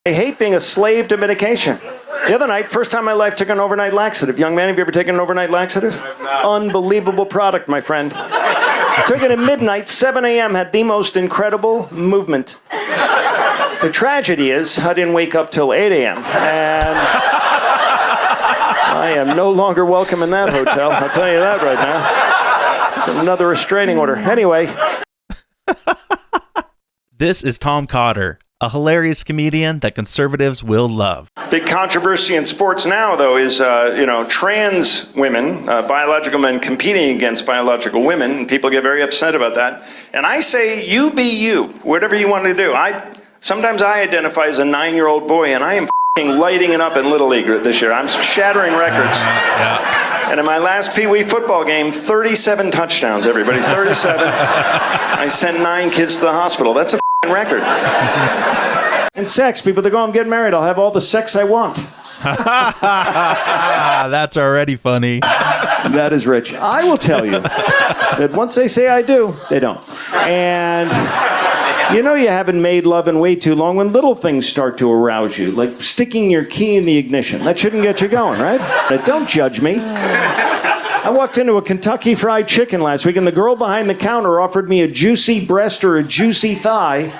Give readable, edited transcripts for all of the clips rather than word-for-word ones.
I hate being a slave to medication. The other night, first time in my life, took an overnight laxative. Young man, have you ever taken an overnight laxative? Unbelievable product, my friend. Took it at midnight, 7 a.m., had the most incredible movement. The tragedy is, I didn't wake up till 8 a.m., and I am no longer welcome in that hotel. I'll tell you that right now. It's another restraining order. Anyway. This is Tom Cotter, a hilarious comedian that conservatives will love. Big controversy in sports now, though, is, trans women, biological men competing against biological women, and people get very upset about that. And I say, you be you, whatever you want to do. Sometimes I identify as a 9-year-old boy, and I am lighting it up in Little League this year. I'm shattering records. Yeah. And in my last Pee Wee football game, 37 touchdowns, everybody, 37. I sent 9 kids to the hospital. That's a record. And sex, people, they go, I'm getting married. I'll have all the sex I want. That's already funny. That is rich. I will tell you that once they say I do, they don't. And you know you haven't made love in way too long when little things start to arouse you, like sticking your key in the ignition. That shouldn't get you going, right? But don't judge me. I walked into a Kentucky Fried Chicken last week, and the girl behind the counter offered me a juicy breast or a juicy thigh,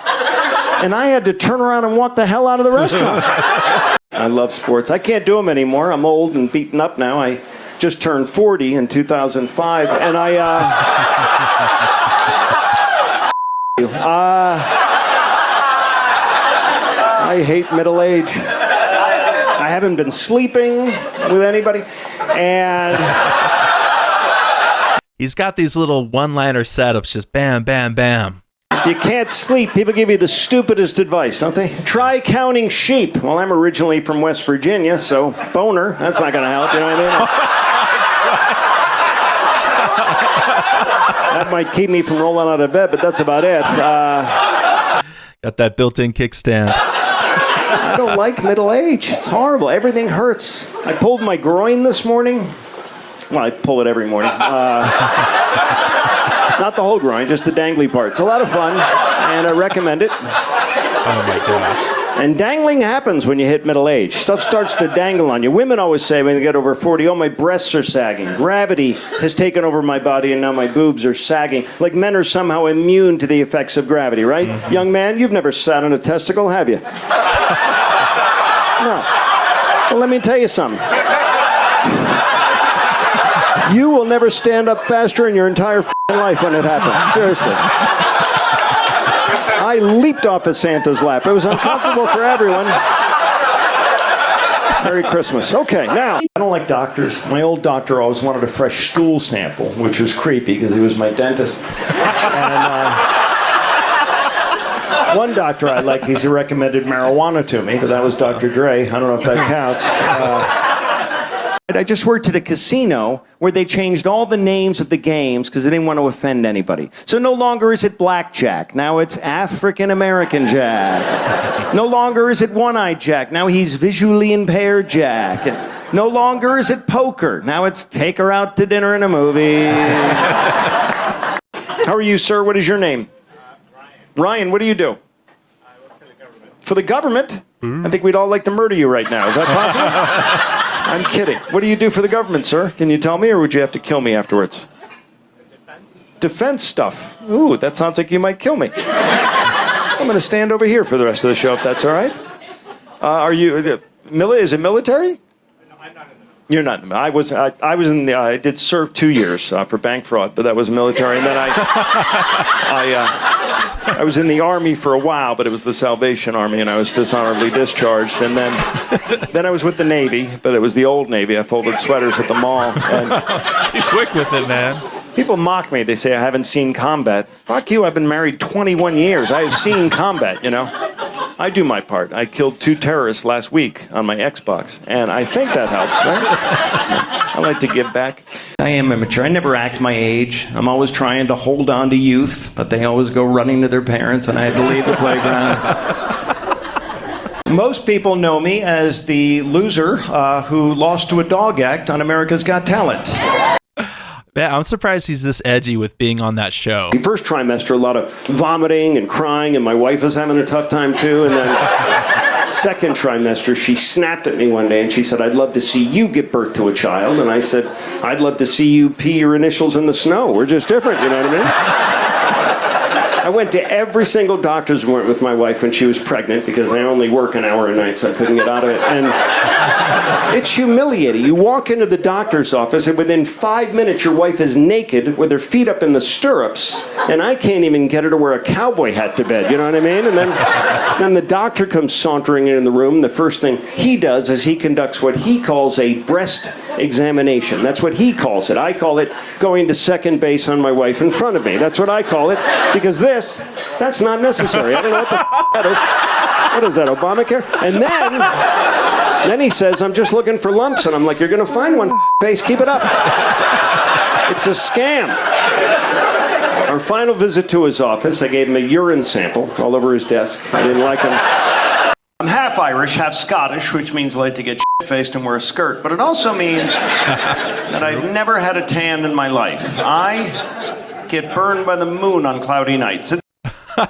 and I had to turn around and walk the hell out of the restaurant. I love sports. I can't do them anymore. I'm old and beaten up now. I just turned 40 in 2005, and I hate middle age. I haven't been sleeping with anybody, and he's got these little one-liner setups, just bam, bam, bam. If you can't sleep, people give you the stupidest advice, don't they? Try counting sheep. Well, I'm originally from West Virginia, so boner, that's not going to help, you know what I mean? That might keep me from rolling out of bed, but that's about it. Got that built-in kickstand. I don't like middle age. It's horrible. Everything hurts. I pulled my groin this morning. Well, I pull it every morning. Not the whole groin, just the dangly part. It's a lot of fun, and I recommend it. Oh, my gosh. And dangling happens when you hit middle age. Stuff starts to dangle on you. Women always say when they get over 40, oh, my breasts are sagging. Gravity has taken over my body, and now my boobs are sagging. Like men are somehow immune to the effects of gravity, right? Mm-hmm. Young man, you've never sat on a testicle, have you? No. Well, let me tell you something. You will never stand up faster in your entire life when it happens. Seriously. I leaped off of Santa's lap. It was uncomfortable for everyone. Merry Christmas. Okay, now, I don't like doctors. My old doctor always wanted a fresh stool sample, which was creepy because he was my dentist. And one doctor I like, he recommended marijuana to me, but that was Dr. Dre. I don't know if that counts. I just worked at a casino where they changed all the names of the games because they didn't want to offend anybody. So no longer is it Blackjack. Now it's African American Jack. No longer is it One-Eyed Jack. Now he's visually impaired Jack. And no longer is it poker. Now it's take her out to dinner and a movie. How are you, sir? What is your name? Ryan, what do you do? I work for the government. For the government? I think we'd all like to murder you right now. Is that possible? I'm kidding. What do you do for the government, sir? Can you tell me, or would you have to kill me afterwards? Defense stuff. Ooh, that sounds like you might kill me. I'm going to stand over here for the rest of the show, if that's all right. Are you... is it military? No, I'm not in the military. You're not in the military. I was in the... I did serve 2 years for bank fraud, but that was military. And then I was in the Army for a while, but it was the Salvation Army, and I was dishonorably discharged. And then I was with the Navy, but it was the old Navy. I folded sweaters at the mall. And be quick with it, man. people mock me. They say I haven't seen combat. Fuck you, I've been married 21 years. I have seen combat, you know. I do my part. I killed 2 terrorists last week on my Xbox, and I think that helps, right? I like to give back. I am immature. I never act my age. I'm always trying to hold on to youth, but they always go running to their parents, and I had to leave the playground. Most people know me as the loser who lost to a dog act on America's Got Talent. Yeah, I'm surprised he's this edgy with being on that show. The first trimester, a lot of vomiting and crying, and my wife was having a tough time too. And then second trimester, she snapped at me one day and she said, I'd love to see you give birth to a child. And I said, I'd love to see you pee your initials in the snow. We're just different, you know what I mean? I went to every single doctor's appointment with my wife when she was pregnant because I only work an hour a night, so I couldn't get out of it. And it's humiliating. You walk into the doctor's office, and within 5 minutes, your wife is naked with her feet up in the stirrups, and I can't even get her to wear a cowboy hat to bed, you know what I mean? And then the doctor comes sauntering in the room. The first thing he does is he conducts what he calls a breast examination. That's what he calls it. I call it going to second base on my wife in front of me. That's what I call it, because that's not necessary. I don't know what the that is. What is that, Obamacare? And then he says, I'm just looking for lumps. And I'm like, you're going to find one, face. Keep it up. It's a scam. Our final visit to his office, I gave him a urine sample all over his desk. I didn't like him. I'm half Irish, half Scottish, which means I like to get shit-faced and wear a skirt. But it also means that I've never had a tan in my life. I get burned by the moon on cloudy nights. It's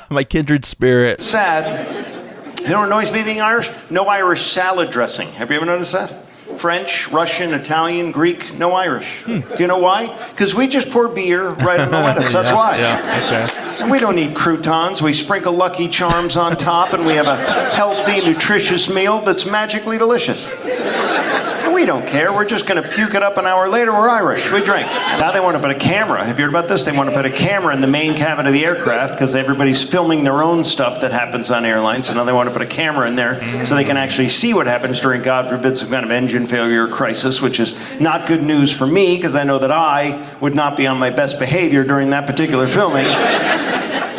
My kindred spirit. sad. You know what annoys me being Irish? No Irish salad dressing. Have you ever noticed that? French, Russian, Italian, Greek, no Irish. Do you know why? Because we just pour beer right on the lettuce. That's why. Yeah, okay. And we don't need croutons. We sprinkle Lucky Charms on top, and we have a healthy, nutritious meal that's magically delicious. And we don't care. We're just going to puke it up an hour later. We're Irish. We drink. Now they want to put a camera. Have you heard about this? They want to put a camera in the main cabin of the aircraft because everybody's filming their own stuff that happens on airlines. So now they want to put a camera in there so they can actually see what happens during, God forbid, some kind of engine failure or crisis, which is not good news for me because I know that I would not be on my best behavior during that particular filming.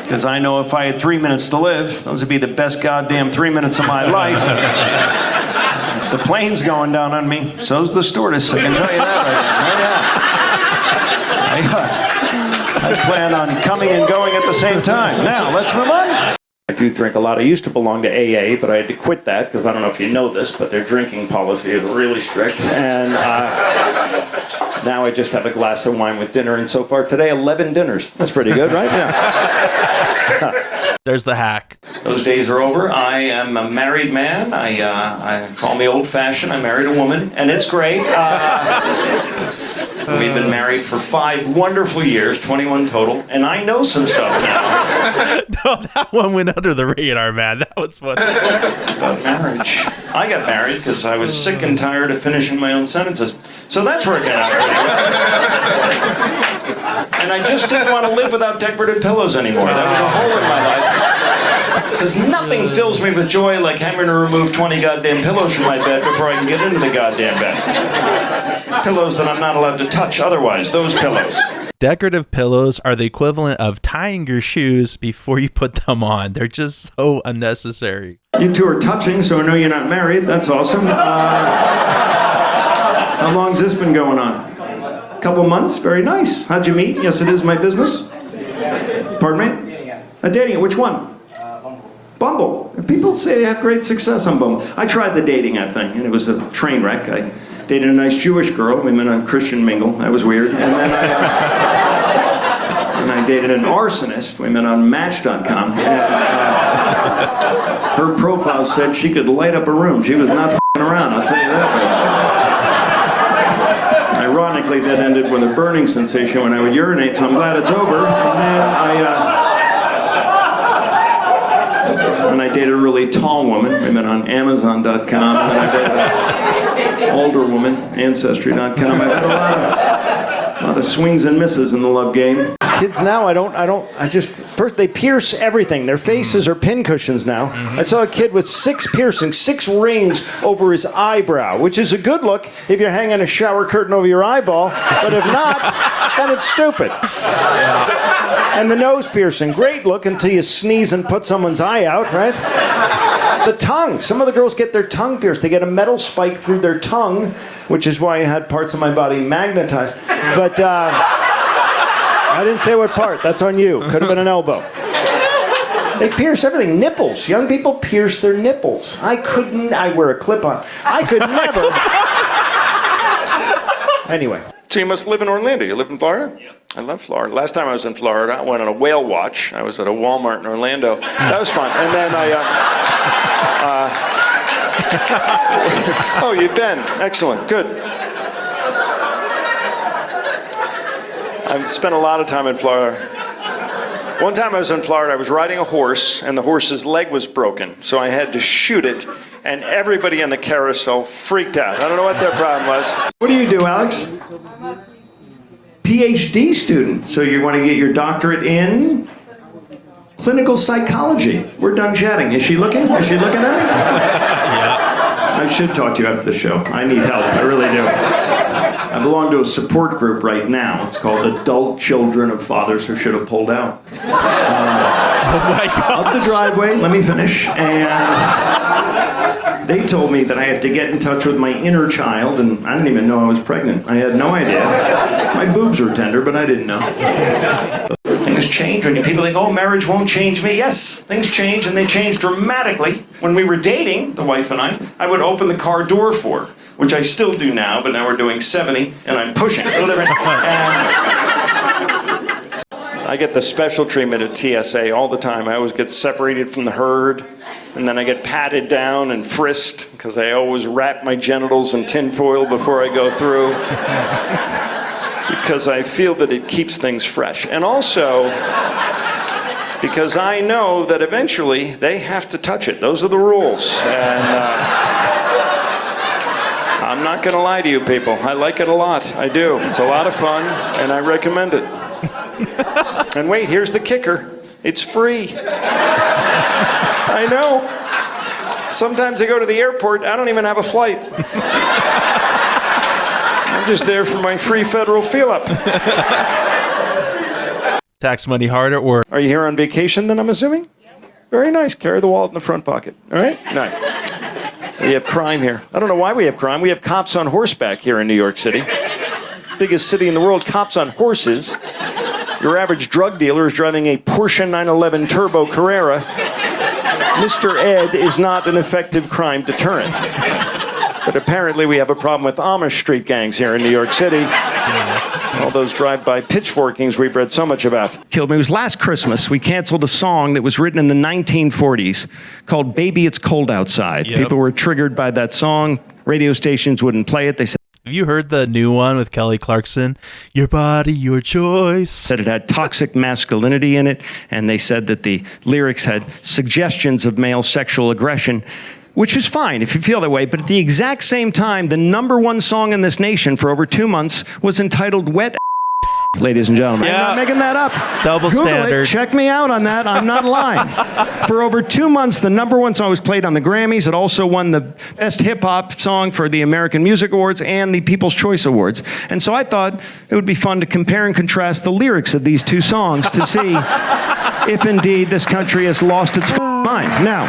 Because I know if I had 3 minutes to live, those would be the best goddamn 3 minutes of my life. If the plane's going down on me, so's the stewardess, I can tell you that right now. I plan on coming and going at the same time. Now, let's move on. I do drink a lot. I used to belong to AA, but I had to quit that because I don't know if you know this, but their drinking policy is really strict. And now I just have a glass of wine with dinner. And so far today, 11 dinners. That's pretty good, right? Yeah. There's the hack. Those days are over. I am a married man. I call me old-fashioned. I married a woman, and it's great. We've been married for 5 wonderful years, 21 total, and I know some stuff now. No, that one went under the radar, man. That was funny. About marriage. I got married because I was sick and tired of finishing my own sentences. So that's working out pretty well. And I just didn't want to live without decorative pillows anymore. That was a hole in my life. Because nothing fills me with joy like having to remove 20 goddamn pillows from my bed before I can get into the goddamn bed. Pillows that I'm not allowed to touch otherwise, those pillows. Decorative pillows are the equivalent of tying your shoes before you put them on. They're just so unnecessary. You two are touching, so I know you're not married. That's awesome. How long's this been going on? A couple months? Very nice. How'd you meet? Yes, it is my business. Pardon me? Dating. Which one? Bumble. People say they have great success on Bumble. I tried the dating app thing, and it was a train wreck. I dated a nice Jewish girl. We met on Christian Mingle. That was weird. And then I dated an arsonist. We met on Match.com. Her profile said she could light up a room. She was not f***ing around, I'll tell you that. Ironically, that ended with a burning sensation when I would urinate, so I'm glad it's over. And I dated a really tall woman. We met on Amazon.com. And I dated an older woman, Ancestry.com. I've had a lot of swings and misses in the love game. Kids now, first they pierce everything. Their faces are pincushions now. I saw a kid with 6 piercings, 6 rings over his eyebrow, which is a good look if you're hanging a shower curtain over your eyeball, but if not, then it's stupid. And the nose piercing, great look until you sneeze and put someone's eye out, right? The tongue, some of the girls get their tongue pierced. They get a metal spike through their tongue, which is why I had parts of my body magnetized. But I didn't say what part. That's on you. Could have been an elbow. They pierce everything. Nipples. Young people pierce their nipples. I wear a clip-on. I could never. Anyway. So you must live in Orlando. You live in Florida? Yep. I love Florida. Last time I was in Florida, I went on a whale watch. I was at a Walmart in Orlando. That was fun. And then Oh, you've been. Excellent. Good. I've spent a lot of time in Florida. One time I was in Florida, I was riding a horse, and the horse's leg was broken, so I had to shoot it, and everybody in the carousel freaked out. I don't know what their problem was. What do you do, Alex? PhD student. So you want to get your doctorate in clinical psychology. We're done chatting. Is she looking? Is she looking at me? Yeah. I should talk to you after the show. I need help. I really do. I belong to a support group right now. It's called Adult Children of Fathers Who Should Have Pulled Out. Oh my God. Up the driveway, let me finish. And they told me that I have to get in touch with my inner child, and I didn't even know I was pregnant. I had no idea. My boobs were tender, but I didn't know. Things change when people think, oh, marriage won't change me. Yes, things change, and they change dramatically. When we were dating, the wife and I would open the car door for her, which I still do now, but now we're doing 70, and I'm pushing. I get the special treatment at TSA all the time. I always get separated from the herd, and then I get patted down and frisked, because I always wrap my genitals in tinfoil before I go through. Because I feel that it keeps things fresh. And also, because I know that eventually they have to touch it. Those are the rules. And I'm not going to lie to you people. I like it a lot. I do. It's a lot of fun, and I recommend it. And wait, here's the kicker. It's free. I know. Sometimes I go to the airport, I don't even have a flight. I'm just there for my free federal feel-up. Tax money harder, or Are you here on vacation then, I'm assuming? Very nice. Carry the wallet in the front pocket. All right? Nice. We have crime here. I don't know why we have crime. We have cops on horseback here in New York City. Biggest city in the world, cops on horses. Your average drug dealer is driving a Porsche 911 Turbo Carrera. Mr. Ed is not an effective crime deterrent. But apparently we have a problem with Amish street gangs here in New York City. All those drive-by pitchforkings we've read so much about. Killed me. It was last Christmas. We canceled a song that was written in the 1940s called Baby It's Cold Outside. Yep. People were triggered by that song. Radio stations wouldn't play it. They said have you heard the new one with Kelly Clarkson? Your body, your choice. it had toxic masculinity in it, and they said that the lyrics had suggestions of male sexual aggression, which is fine if you feel that way, but at the exact same time, the #1 song in this nation for over 2 months was entitled Wet ladies and gentlemen. Yeah. I'm not making that up. Double Google standard. It. Check me out on that. I'm not lying. For over 2 months, the #1 song was played on the Grammys. It also won the Best Hip Hop Song for the American Music Awards and the People's Choice Awards. And so I thought it would be fun to compare and contrast the lyrics of these two songs to see if indeed this country has lost its mind. Now,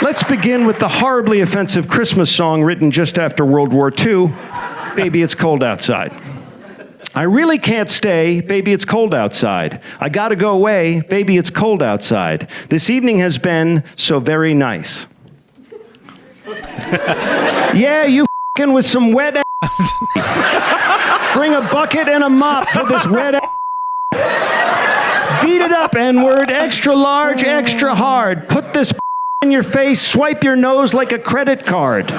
let's begin with the horribly offensive Christmas song written just after World War II, Baby It's Cold Outside. I really can't stay, baby, it's cold outside. I gotta go away, baby, it's cold outside. This evening has been so very nice. Yeah, you f***ing with some wet Bring a bucket and a mop for this wet Beat it up, N-word, extra large, extra hard. Put this in your face, swipe your nose like a credit card.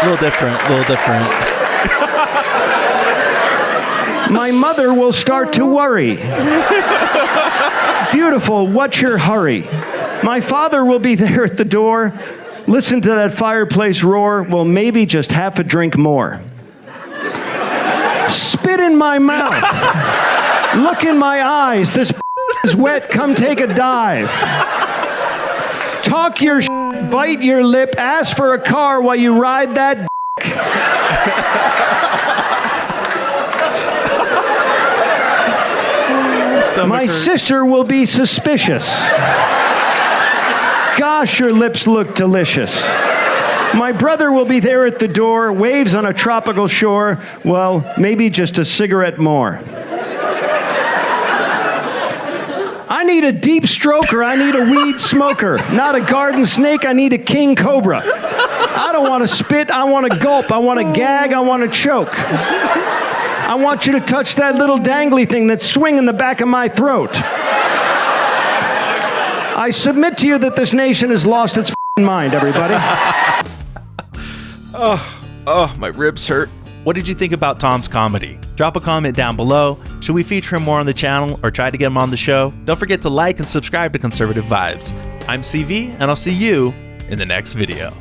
A little different, a little different. My mother will start to worry. Beautiful, what's your hurry? My father will be there at the door. Listen to that fireplace roar. Well, maybe just half a drink more. Spit in my mouth. Look in my eyes. This is wet. Come take a dive. Talk your bite your lip, ask for a car while you ride that My sister will be suspicious. Gosh, your lips look delicious. My brother will be there at the door, waves on a tropical shore. Well, maybe just a cigarette more. I need a deep stroker. I need a weed smoker. Not a garden snake. I need a king cobra. I don't want to spit. I want to gulp. I want to gag. I want to choke. I want you to touch that little dangly thing that's swinging the back of my throat. I submit to you that this nation has lost its mind, everybody. Oh, my ribs hurt. What did you think about Tom's comedy? Drop a comment down below. Should we feature him more on the channel or try to get him on the show? Don't forget to like and subscribe to Conservative Vibes. I'm CV, and I'll see you in the next video.